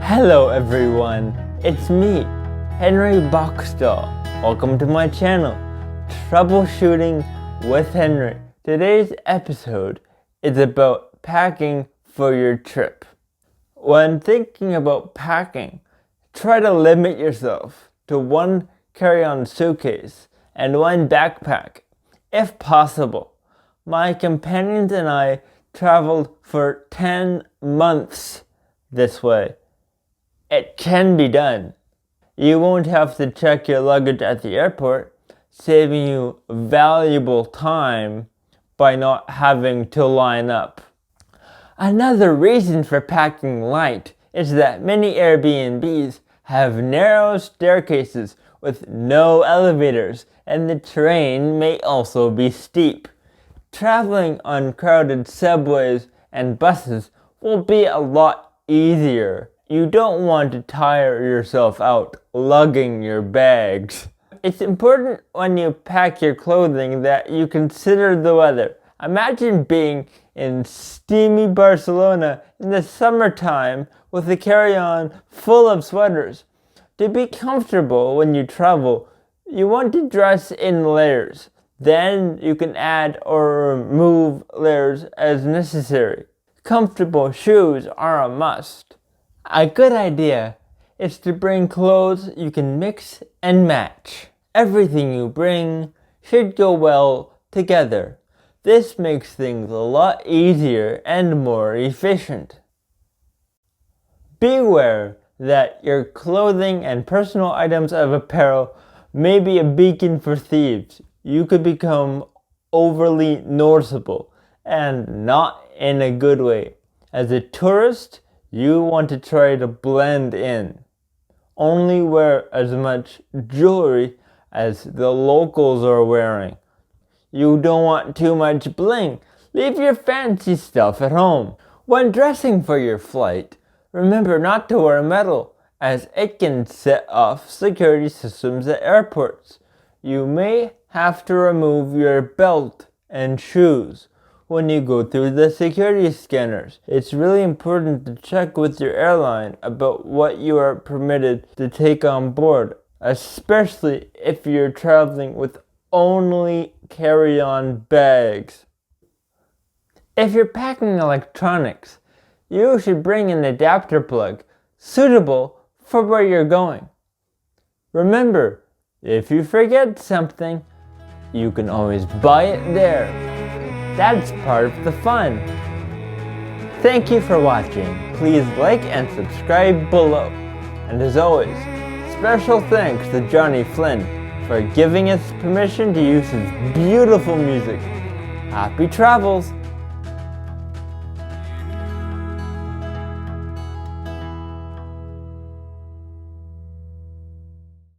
Hello everyone, it's me, Henry Boxstall. Welcome to my channel, Troubleshooting with Henry. Today's episode is about packing for your trip. When thinking about packing, try to limit yourself to one carry-on suitcase and one backpack, if possible. My companions and I traveled for 10 months this way. It can be done. You won't have to check your luggage at the airport, saving you valuable time by not having to line up. Another reason for packing light is that many Airbnbs have narrow staircases with no elevators, and the terrain may also be steep. Traveling on crowded subways and buses will be a lot easier. You don't want to tire yourself out lugging your bags. It's important when you pack your clothing that you consider the weather. Imagine being in steamy Barcelona in the summertime with a carry-on full of sweaters. To be comfortable when you travel, you want to dress in layers. Then you can add or remove layers as necessary. Comfortable shoes are a must. A good idea is to bring clothes you can mix and match. Everything you bring should go well together. This makes things a lot easier and more efficient. Beware that your clothing and personal items of apparel may be a beacon for thieves. You could become overly noticeable, and not in a good way. As a tourist, you want to try to blend in. Only wear as much jewelry as the locals are wearing. You don't want too much bling. Leave your fancy stuff at home. When dressing for your flight, remember not to wear metal, as it can set off security systems at airports. You may have to remove your belt and shoes when you go through the security scanners. It's really important to check with your airline about what you are permitted to take on board, especially if you're traveling with only carry-on bags. If you're packing electronics, you should bring an adapter plug suitable for where you're going. Remember, if you forget something, you can always buy it there. That's part of the fun. Thank you for watching. Please like and subscribe below. And as always, special thanks to Johnny Flynn for giving us permission to use his beautiful music. Happy travels!